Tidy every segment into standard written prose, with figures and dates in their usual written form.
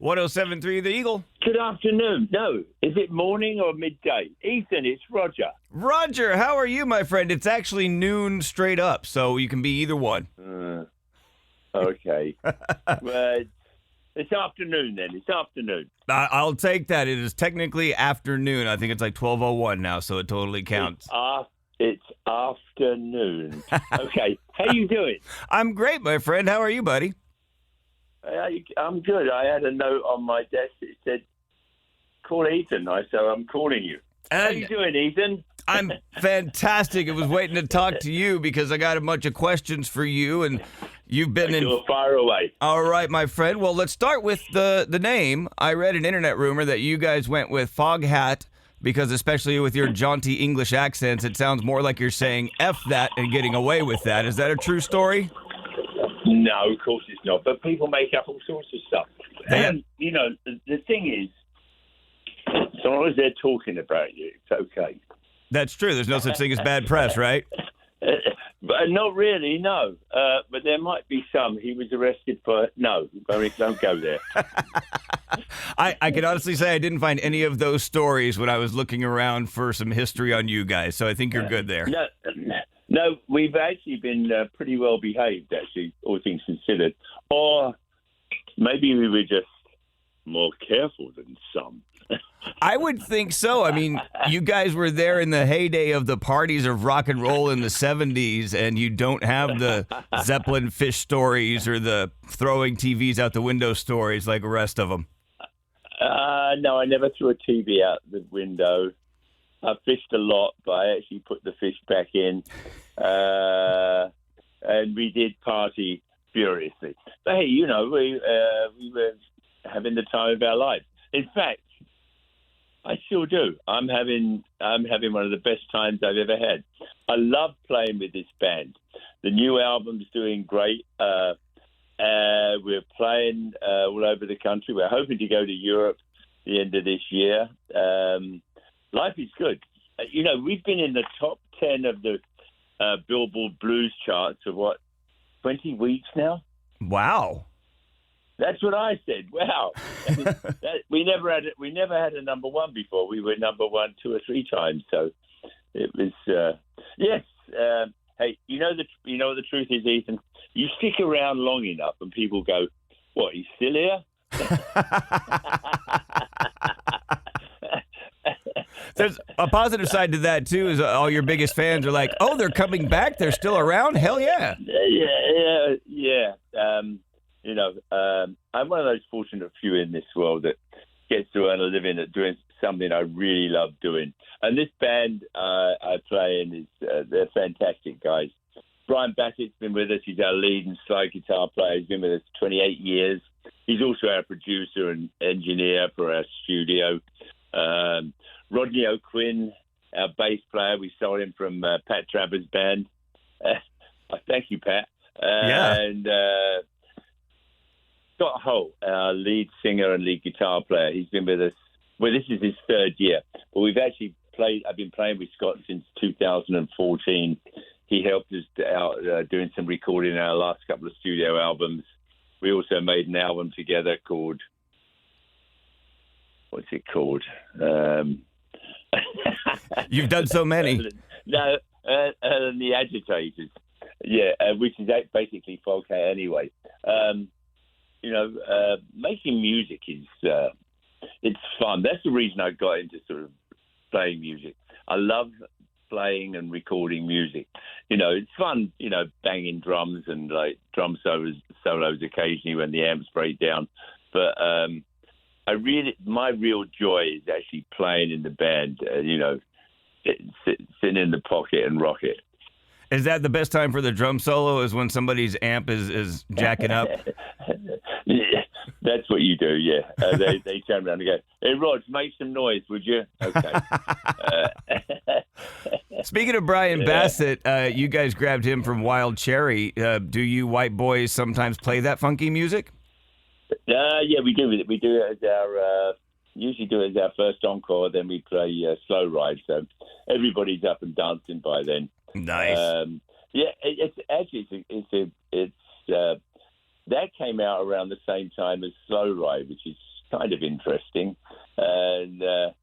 107.3 The Eagle. Good afternoon. No, is it morning or midday? Ethan, it's Roger. Roger, how are you, my friend? It's actually noon straight up, so you can be either one. Okay. Well, it's afternoon then. It's afternoon. I'll take that. It is technically afternoon. I think it's like 12:01 now, so it totally counts. It's afternoon. Okay. How you doing? I'm great, my friend. How are you, buddy? I'm good. I had a note on my desk that said, call Ethan. So I'm calling you. How you doing, Ethan? I'm fantastic. I was waiting to talk to you because I got a bunch of questions for you, and you've been fire away. All right, my friend. Well, let's start with the name. I read an internet rumor that you guys went with Foghat because, especially with your jaunty English accents, it sounds more like you're saying F that and getting away with that. Is that a true story? No, of course it's not. But people make up all sorts of stuff. And, the thing is, as long as they're talking about you, it's okay. That's true. There's no such thing as bad press, right? But not really, no. But there might be some. He was arrested for... No, don't go there. I can honestly say I didn't find any of those stories when I was looking around for some history on you guys, so I think you're good there. No, we've actually been pretty well behaved, actually, all things considered. Or maybe we were just more careful than some. I would think so. I mean, you guys were there in the heyday of the parties of rock and roll in the 70s, and you don't have the Zeppelin fish stories or the throwing TVs out the window stories like the rest of them. No, I never threw a TV out the window. I fished a lot, but I actually put the fish back in. And we did party furiously. But hey, we were having the time of our life. In fact, I still do. I'm having one of the best times I've ever had. I love playing with this band. The new album's doing great. We're playing all over the country. We're hoping to go to Europe at the end of this year. Life is good. We've been in the top 10 of the Billboard Blues charts for 20 weeks now? Wow. That's what I said. Wow. We never had a number one before. We were number one 2 or 3 times. So it was, yes. Hey, you know what the truth is, Ethan? You stick around long enough and people go, what, he's still here? There's a positive side to that, too, is all your biggest fans are like, oh, they're coming back? They're still around? Hell yeah. Yeah. I'm one of those fortunate few in this world that gets to earn a living at doing something I really love doing. And this band I play in, they're fantastic guys. Brian Bassett's been with us. He's our lead and slide guitar player. He's been with us 28 years. He's also our producer and engineer for our studio. Rodney O'Quinn, our bass player, we stole him from Pat Travers' band. Thank you, Pat. Yeah. And Scott Holt, our lead singer and lead guitar player, he's been with us. Well, this is his 3rd year, but we've actually I've been playing with Scott since 2014. He helped us out doing some recording in our last couple of studio albums. We also made an album together called, what's it called? You've done so many. No, The Agitators. Yeah, which is basically Foghat anyway. Making music is it's fun. That's the reason I got into sort of playing music. I love playing and recording music. It's fun, banging drums and like drum solos occasionally when the amps break down. But my real joy is actually playing in the band, sitting in the pocket and rock it. Is that the best time for the drum solo, is when somebody's amp is jacking up? Yeah, that's what you do, yeah. They turn around and go, hey, Rog, make some noise, would you? Okay. Speaking of Brian Bassett, you guys grabbed him from Wild Cherry. Do you white boys sometimes play that funky music? Yeah, we do. We do it as our usually do it as our first encore. Then we play Slow Ride. So everybody's up and dancing by then. Nice. That came out around the same time as Slow Ride, which is kind of interesting, and the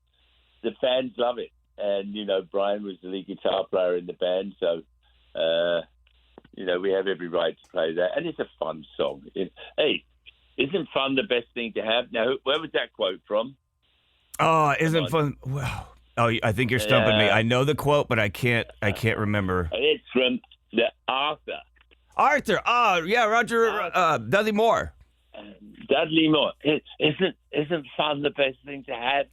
fans love it. And Brian was the lead guitar player in the band, so we have every right to play that, and it's a fun song. Hey, isn't fun the best thing to have? Now, where was that quote from? Oh, isn't fun? Wow. Oh, I think you're stumping me. I know the quote, but I can't remember. It's from the Arthur. Arthur. Oh, yeah, Roger. Dudley Moore. Dudley Moore. Isn't fun the best thing to have?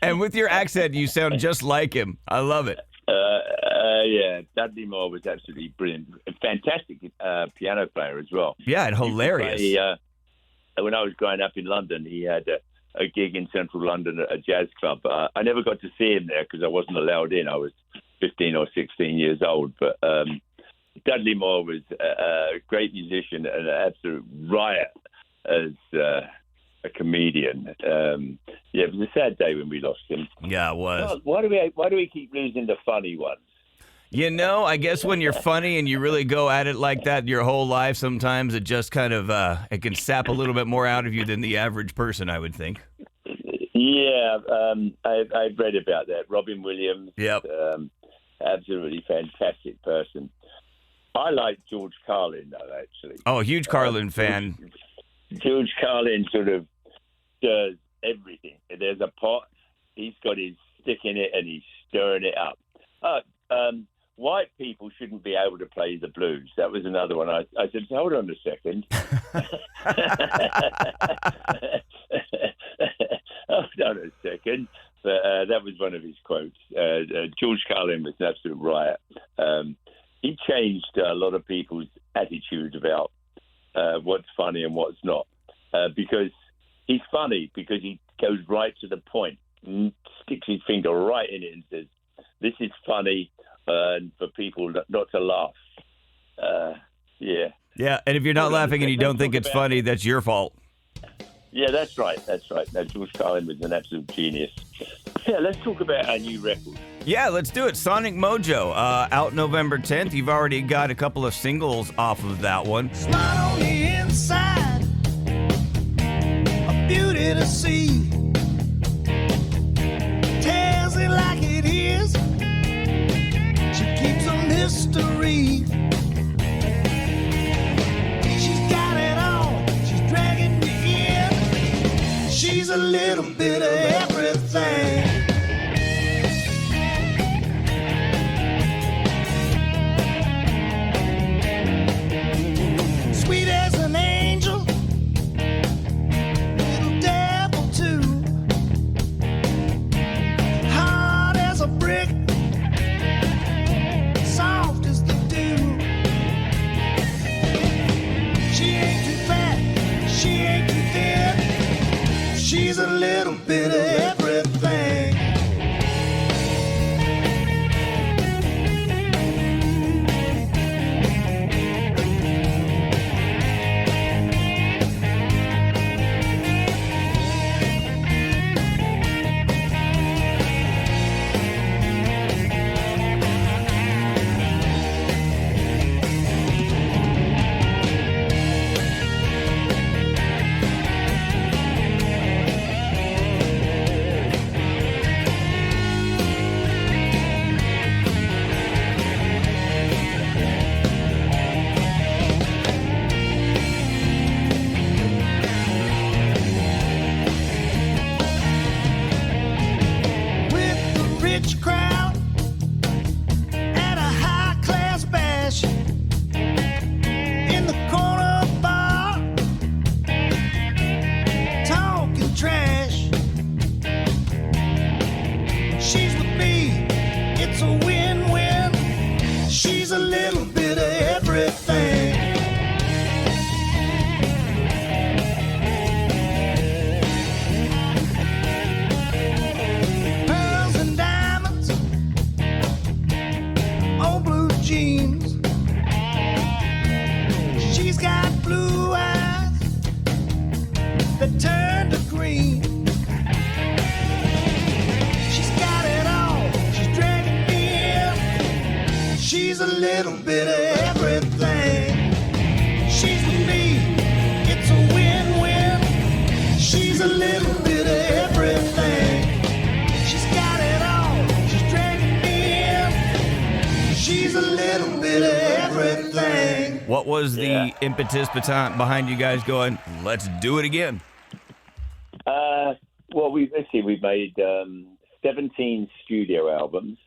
And with your accent, you sound just like him. I love it. Yeah, Dudley Moore was absolutely brilliant. A fantastic piano player as well. Yeah, and hilarious. When I was growing up in London, he had a gig in central London at a jazz club. I never got to see him there because I wasn't allowed in. I was 15 or 16 years old. But Dudley Moore was a great musician and an absolute riot as a comedian. It was a sad day when we lost him. Yeah, it was. Why do we keep losing the funny ones? I guess when you're funny and you really go at it like that your whole life, sometimes it just kind of it can sap a little bit more out of you than the average person, I would think. Yeah, I've read about that. Robin Williams. Yep. Absolutely fantastic person. I like George Carlin, though, actually. Oh, huge Carlin fan. George Carlin sort of does everything. There's a pot, he's got his stick in it, and he's stirring it up. White people shouldn't be able to play the blues. That was another one. I said, hold on a second. Hold on a second. But that was one of his quotes. George Carlin was an absolute riot. He changed a lot of people's attitude about what's funny and what's not. Because he's funny, because he goes right to the point, sticks his finger right in it and says, this is funny, for people not to laugh. Yeah. Yeah, and if you're not laughing and you don't think it's funny, that's your fault. Yeah, that's right. Now, George Carlin was an absolute genius. Yeah, let's talk about our new record. Yeah, let's do it. Sonic Mojo, out November 10th. You've already got a couple of singles off of that one. Smile on the inside, a beauty to see. Tells it like it is. She keeps a mystery. She's got it all. She's dragging me in. She's a little bit of everything. Sweet as an angel, little devil too. Hard as a brick, soft as the dew. She ain't too fat, she ain't too thin. She's a little bit of everything. With the rich crowd at a high-class bash, in the corner bar, talking trash. She's with me, it's a win-win. She's a little bit of everything. Pearls and diamonds on blue jeans. She's got blue eyes that turn to green. She's got it all. She's dragging me in. She's a little bit of everything. She's with me. It's a win-win. She's She's a little bit of everything. She's got it all. She's dragging me in. She's a little bit of everything. What was the impetus behind you guys going, let's do it again? Well, we've made 17 studio albums.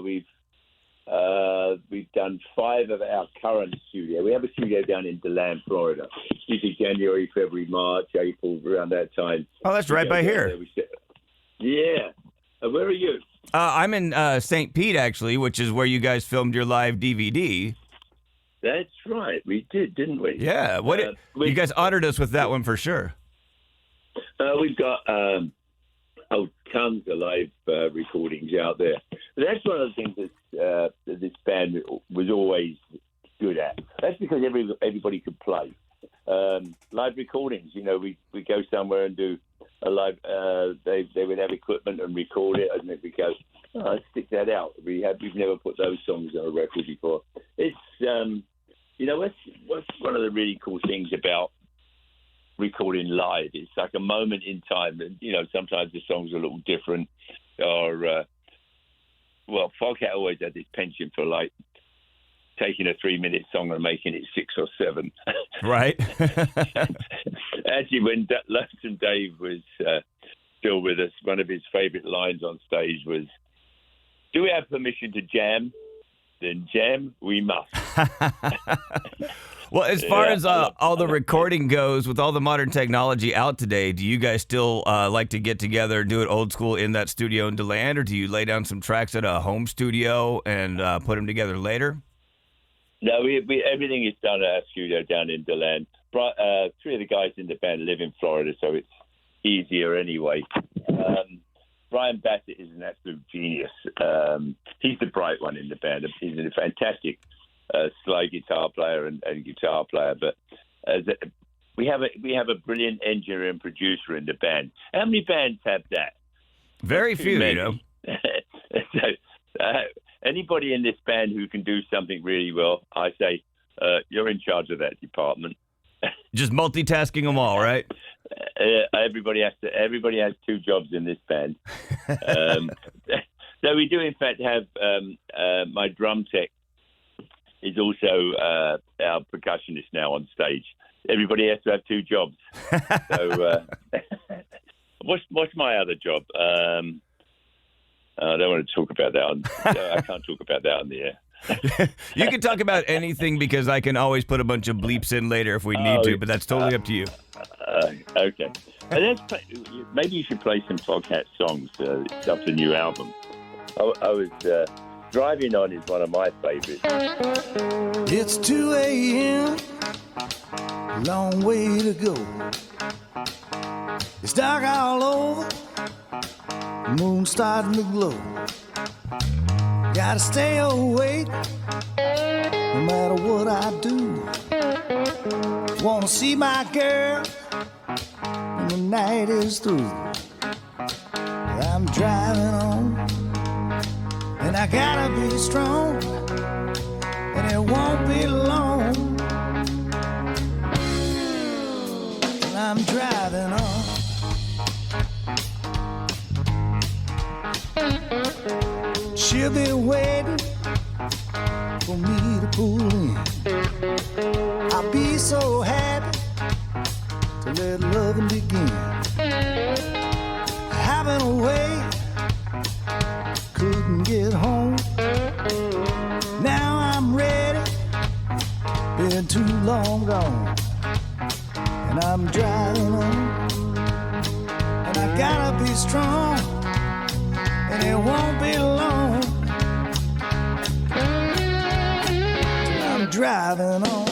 We've done 5 of our current studio. We have a studio down in DeLand, Florida. Usually January, February, March, April, around that time. Oh, that's right by here. Yeah. Where are you? I'm in St. Pete, actually, which is where you guys filmed your live DVD. That's right. We did, didn't we? Yeah. You guys honored us with that one for sure. We've got tons of live recordings out there. That's one of the things that this band was always good at. That's because everybody could play. Live recordings, we go somewhere and do a live. They would have equipment and record it, and we go, let's stick that out. We've never put those songs on a record before. It's what's one of the really cool things about recording live. It's like a moment in time, and sometimes the songs are a little different. Or Foghat always had this penchant for like taking a 3-minute song and making it 6 or 7. Right. Actually, when Lonesome Dave was still with us, one of his favourite lines on stage was, "Do we have permission to jam? Then jam we must." Well, as far as all the recording goes, with all the modern technology out today, do you guys still like to get together and do it old school in that studio in DeLand, or do you lay down some tracks at a home studio and put them together later? No, we everything is done at our studio down in DeLand. 3 of the guys in the band live in Florida, so it's easier anyway. Brian Bassett is an absolute genius. He's the bright one in the band. He's a fantastic slide guitar player and guitar player. But we have a brilliant engineer and producer in the band. How many bands have that? Very few, So, anybody in this band who can do something really well, I say you're in charge of that department. Just multitasking them all, right? Everybody has 2 jobs in this band. So we do, in fact, have my drum tech is also our percussionist now on stage. Everybody has to have 2 jobs. So what's my other job? I don't want to talk about that. I can't talk about that on the air. You can talk about anything because I can always put a bunch of bleeps in later if we need to, but that's totally up to you. Okay. And maybe you should play some Foghat songs. It's off the new album. I was Driving On is one of my favorites. It's 2 a.m., long way to go. It's dark all over, the moon's starting to glow. Gotta stay awake, no matter what I do. Wanna see my girl when the night is through. I'm driving on, and I gotta be strong, and it won't be long. I'm driving on. She'll be waiting for me to pull in. I'll be so happy to let loving begin. I've been away, couldn't get home. Now I'm ready, been too long gone. And I'm driving on, and I gotta be strong, and it won't be long till I'm driving on.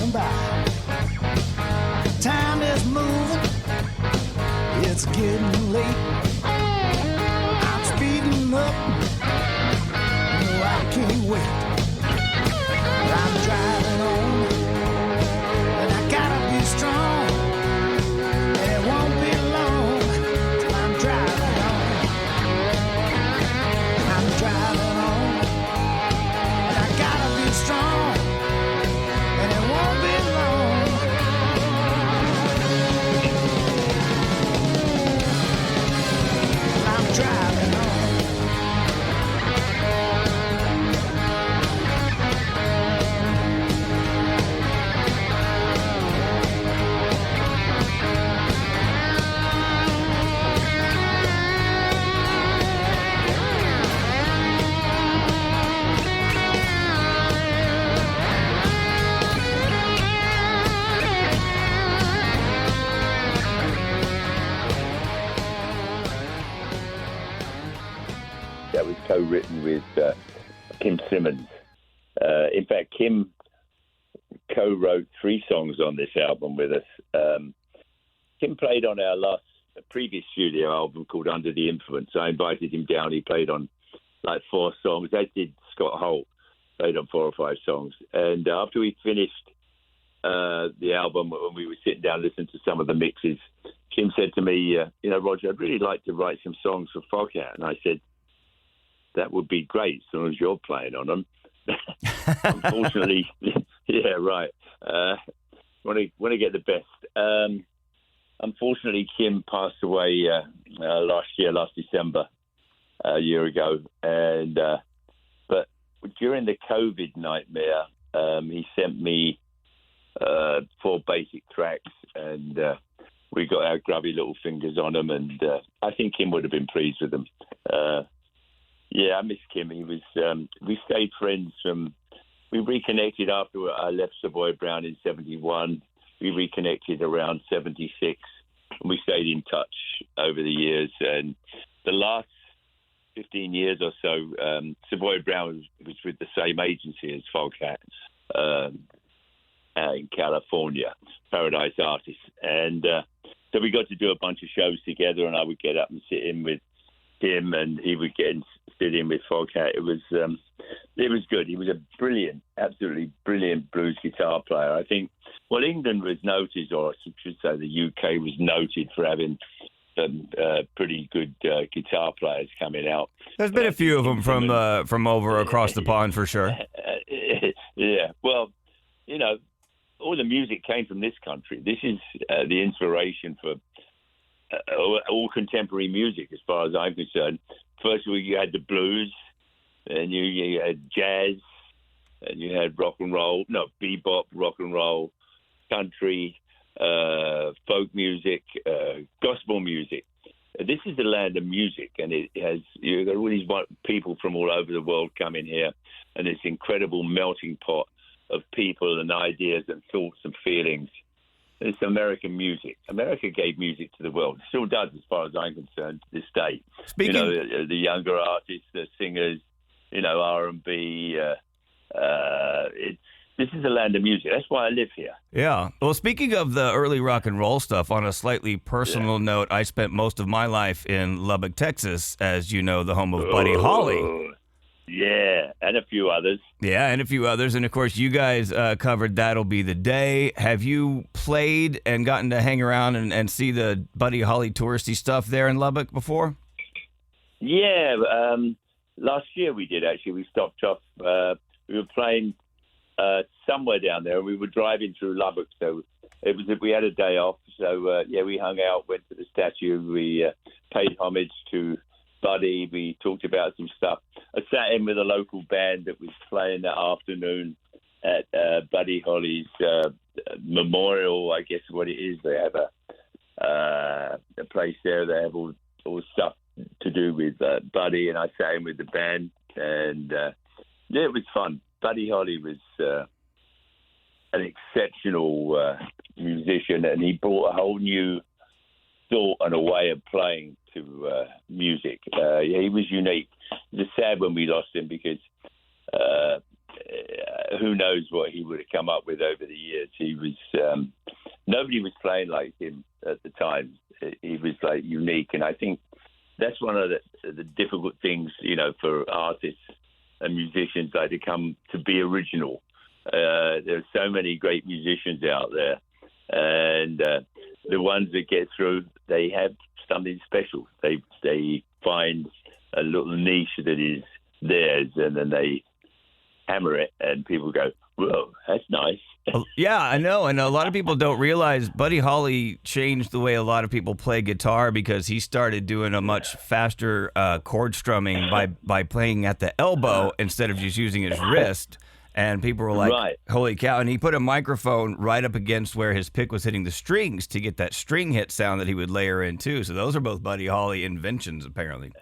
on by. Time is moving, it's getting late. I'm speeding up, no, I can't wait. I'm driving on, and I gotta be strong. And it won't be long till I'm driving on. I'm driving on, and I gotta be strong. And it won't be long. I'm driving on. That was co-written with Kim Simmons. In fact, Kim co-wrote 3 songs on this album with us. Kim played on our previous studio album called Under the Influence. I invited him down. He played on like 4 songs. As did Scott Holt, played on 4 or 5 songs. And after we finished the album, when we were sitting down listening to some of the mixes, Kim said to me, Roger, I'd really like to write some songs for Foghat. And I said, that would be great as long as you're playing on them. Unfortunately, yeah, right. Want to get the best. Unfortunately, Kim passed away last December, a year ago. And but during the COVID nightmare, he sent me 4 basic tracks, and we got our grubby little fingers on them. And I think Kim would have been pleased with them. Yeah, I miss Kim. He was. We stayed friends we reconnected after I left Savoy Brown in 71. We reconnected around 76, and we stayed in touch over the years. And the last 15 years or so, Savoy Brown was with the same agency as Foghat in California, Paradise Artists. And so we got to do a bunch of shows together, and I would get up and sit in with him, and he would get and sit in with Foghat. It was good. He was a brilliant, absolutely brilliant blues guitar player. I think, England was noted, or I should say the UK was noted for having some pretty good guitar players coming out. There's been a few of them from over across the pond for sure. Yeah, well, all the music came from this country. This is the inspiration for all contemporary music, as far as I'm concerned. First of all, you had the blues, and you had jazz, and you had bebop, rock and roll, country, folk music, gospel music. This is the land of music, and you've got all these people from all over the world coming here, and this incredible melting pot of people and ideas and thoughts and feelings. It's American music. America gave music to the world. It still does, as far as I'm concerned, to this day. The younger artists, the singers, R&B. This is the land of music. That's why I live here. Yeah. Well, speaking of the early rock and roll stuff, on a slightly personal note, I spent most of my life in Lubbock, Texas, as you know, the home of Buddy Holly. Yeah, and a few others. Yeah, and a few others. And, of course, you guys covered That'll Be the Day. Have you played and gotten to hang around and see the Buddy Holly touristy stuff there in Lubbock before? Yeah, last year we did, actually. We stopped off. We were playing somewhere down there, and we were driving through Lubbock. So we had a day off. So, we hung out, went to the statue. We paid homage to Buddy. We talked about some stuff. I sat in with a local band that was playing that afternoon at Buddy Holly's memorial, I guess what it is. They have a place there. They have all stuff to do with Buddy, and I sat in with the band, and it was fun. Buddy Holly was an exceptional musician, and he brought a whole new thought and a way of playing to music. He was unique. It was sad when we lost him because who knows what he would have come up with over the years. He was nobody was playing like him at the time. He was like unique, and I think that's one of the difficult things, for artists and musicians, like to come to be original. There's so many great musicians out there, and the ones that get through, they have something special. They find a little niche that is theirs, and then they hammer it, and people go, "Whoa, that's nice." Yeah, I know, and a lot of people don't realize Buddy Holly changed the way a lot of people play guitar because he started doing a much faster chord strumming by playing at the elbow instead of just using his wrist. And people were like, Right. "Holy cow!" And he put a microphone right up against where his pick was hitting the strings to get that string hit sound that he would layer in too. So those are both Buddy Holly inventions, apparently.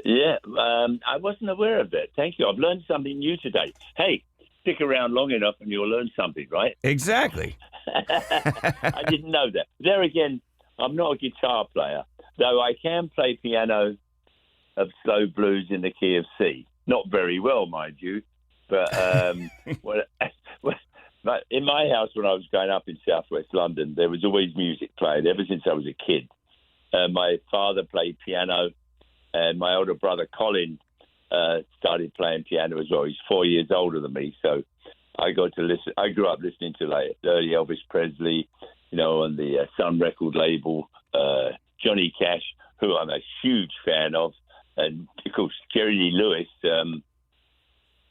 Yeah, I wasn't aware of that. Thank you. I've learned something new today. Hey, stick around long enough and you'll learn something, right? Exactly. I didn't know that. There again, I'm not a guitar player, though I can play piano of slow blues in the key of C. Not very well, mind you, but but in my house when I was growing up in southwest London, there was always music played ever since I was a kid. My father played piano, and my older brother Colin started playing piano as well. He's 4 years older than me, so I got to listen. I grew up listening to like early Elvis Presley, on the Sun record label, Johnny Cash, who I'm a huge fan of, and of course Jerry Lee Lewis.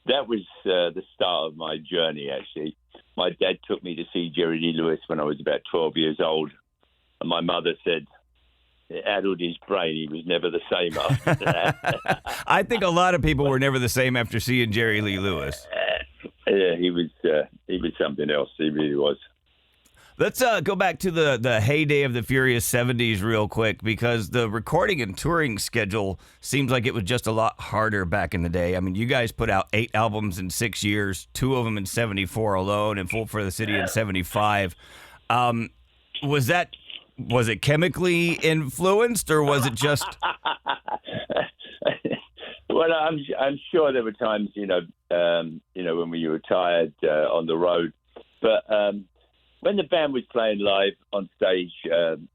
That was the start of my journey. Actually, my dad took me to see Jerry Lee Lewis when I was about 12 years old, and my mother said it addled his brain. He was never the same after that. I think a lot of people were never the same after seeing Jerry Lee Lewis. Yeah, he was something else. He really was. Let's go back to the heyday of the Furious 70s real quick, because the recording and touring schedule seems like it was just a lot harder back in the day. I mean, you guys put out 8 albums in 6 years, 2 of them in 74 alone, and Full for the City in 75. Was it chemically influenced, or was it just? Well, I'm sure there were times, when we were tired on the road, but when the band was playing live on stage,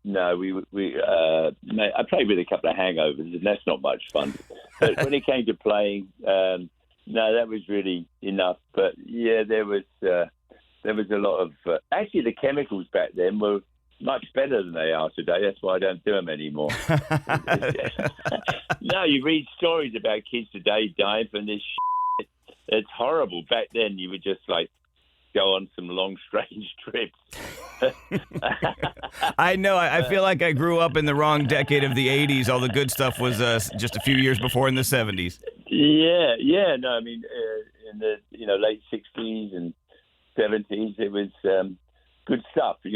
no, I played with a couple of hangovers, and that's not much fun. But when it came to playing, no, that was really enough. But yeah, there was a lot of actually the chemicals back then were much better than they are today. That's why I don't do them anymore. No, you read stories about kids today dying from this shit. It's horrible. Back then, you would just like go on some long, strange trips. I know. I feel like I grew up in the wrong decade of the 80s. All the good stuff was just a few years before in the 70s. Yeah. No, I mean, in the late 60s and 70s, it was good stuff, but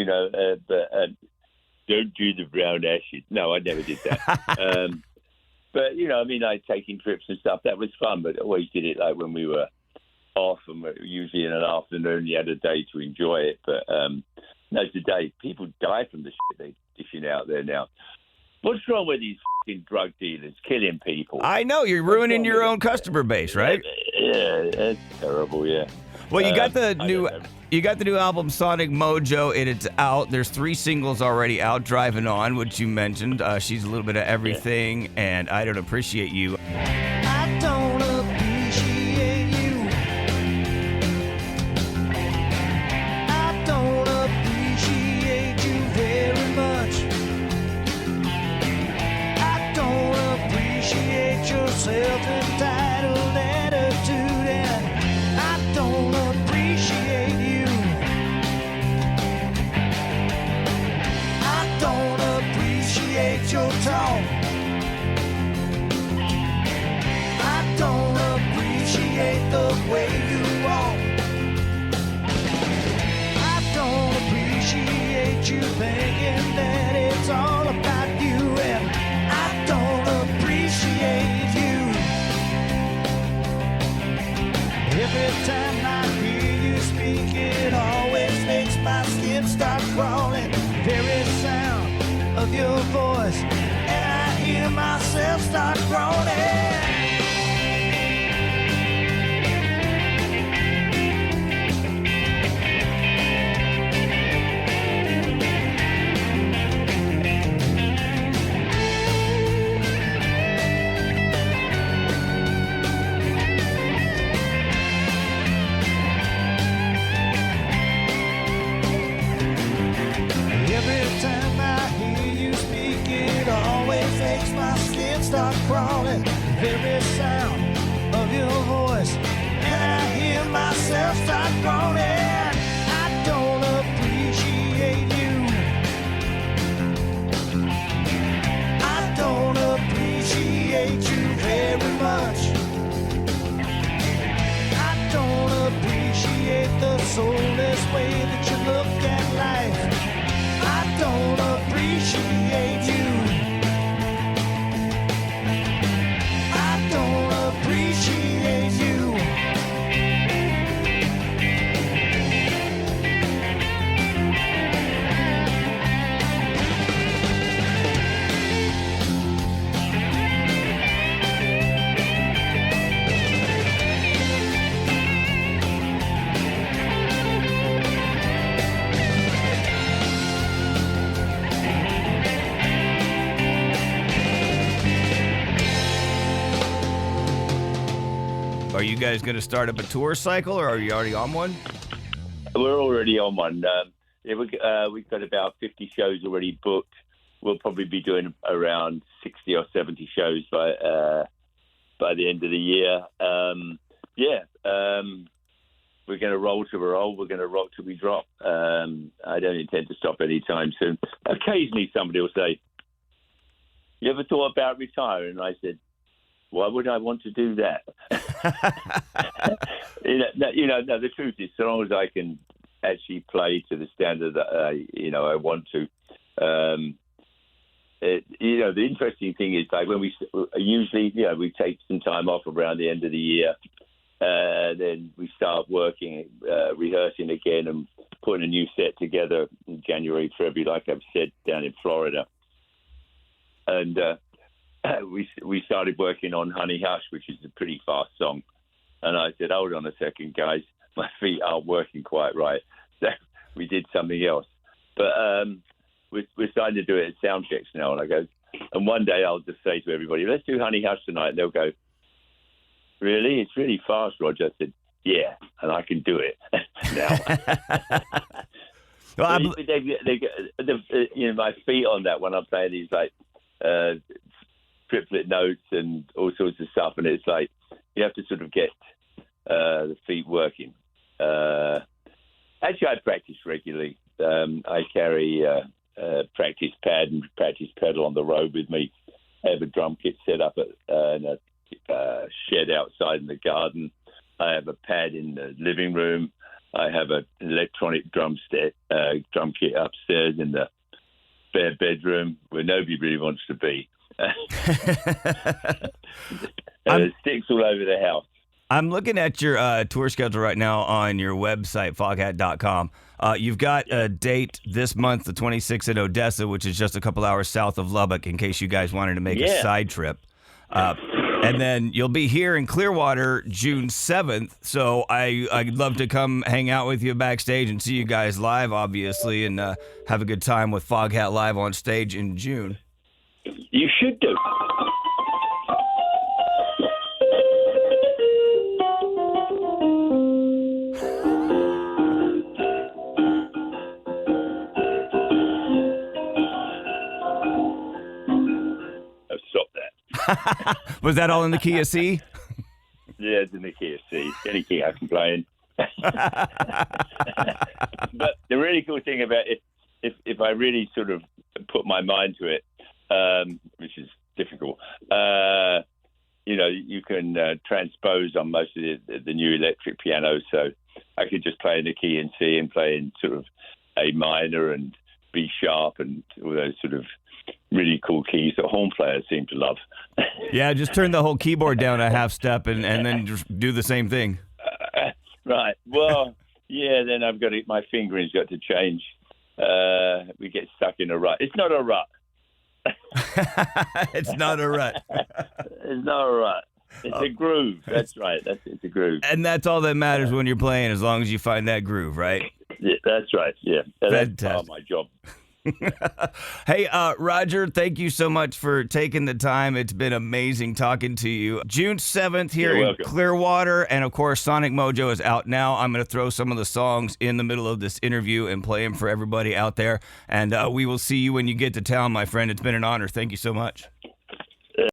don't do the brown ashes. No, I never did that. But, like taking trips and stuff, that was fun, but always did it like when we were off, and usually in an afternoon, you had a day to enjoy it. But no, today, people die from the shit they're dishing out there now. What's wrong with these fucking drug dealers killing people? I know, you're ruining your own customer base, right? Yeah, that's terrible, yeah. Well, you got the new album Sonic Mojo. It's out. There's 3 singles already out. Driving On, which you mentioned. She's a little bit of everything, and I Don't Appreciate You. I don't appreciate you. I don't appreciate you very much. I don't appreciate your self-entitled attitude, and I don't appreciate you. I don't appreciate your talk. crawling, the very sound of your voice, and I hear myself start groaning. I don't appreciate you. I don't appreciate you very much. I don't appreciate the soulless way that you look at life. I don't appreciate you. I don't appreciate you. Are you guys going to start up a tour cycle, or are you already on one? We're already on one. We've got about 50 shows already booked. We'll probably be doing around 60 or 70 shows by the end of the year. We're going to roll till we roll. We're going to rock till we drop. I don't intend to stop anytime soon. Occasionally somebody will say, "You ever thought about retiring?" And I said, "Why would I want to do that?" The truth is, so long as I can actually play to the standard that I want to. The interesting thing is, like, when we usually, we take some time off around the end of the year, then we start working, rehearsing again, and putting a new set together in January, February, like I've said, down in Florida, and. We started working on Honey Hush, which is a pretty fast song. And I said, hold on a second, guys. My feet aren't working quite right. So we did something else. But we're starting to do it at sound checks now. And one day I'll just say to everybody, let's do Honey Hush tonight. And they'll go, really? It's really fast, Roger. I said, yeah, and I can do it now. Well, my feet on that when I'm playing these, like, triplet notes and all sorts of stuff, and it's like you have to sort of get the feet working. Actually, I practice regularly. I carry a practice pad and practice pedal on the road with me. I have a drum kit set up in a shed outside in the garden. I have a pad in the living room. I have an electronic drum kit upstairs in the spare bedroom where nobody really wants to be. Sticks all over the house. I'm looking at your tour schedule right now on your website, foghat.com. You've got a date this month, the 26th in Odessa, which is just a couple hours south of Lubbock, in case you guys wanted to make a side trip. And then you'll be here in Clearwater June 7th. So I'd love to come hang out with you backstage and see you guys live, obviously, and have a good time with Foghat live on stage in June. You should do. Stop that. Was that all in the key of C? Yeah, it's in the key of C. Any key I can play in. But the really cool thing about it, if I really sort of put my mind to it, which is difficult, you can transpose on most of the new electric pianos. So I could just play in the key in C and play in sort of A minor and B sharp and all those sort of really cool keys that horn players seem to love. Yeah, just turn the whole keyboard down a half step and then just do the same thing. Right. Well, yeah, then my fingering's got to change. We get stuck in a rut. It's not a rut. It's not a rut. It's not a rut. It's a groove. That's right. It's a groove. And that's all that matters when you're playing, as long as you find that groove, right? Yeah, that's right. Yeah. That's part of my job. Hey, Roger, thank you so much for taking the time. It's been amazing talking to you. June 7th here in Clearwater, and of course, Sonic Mojo is out now. I'm going to throw some of the songs in the middle of this interview and play them for everybody out there, and we will see you when you get to town, my friend. It's been an honor. Thank you so much.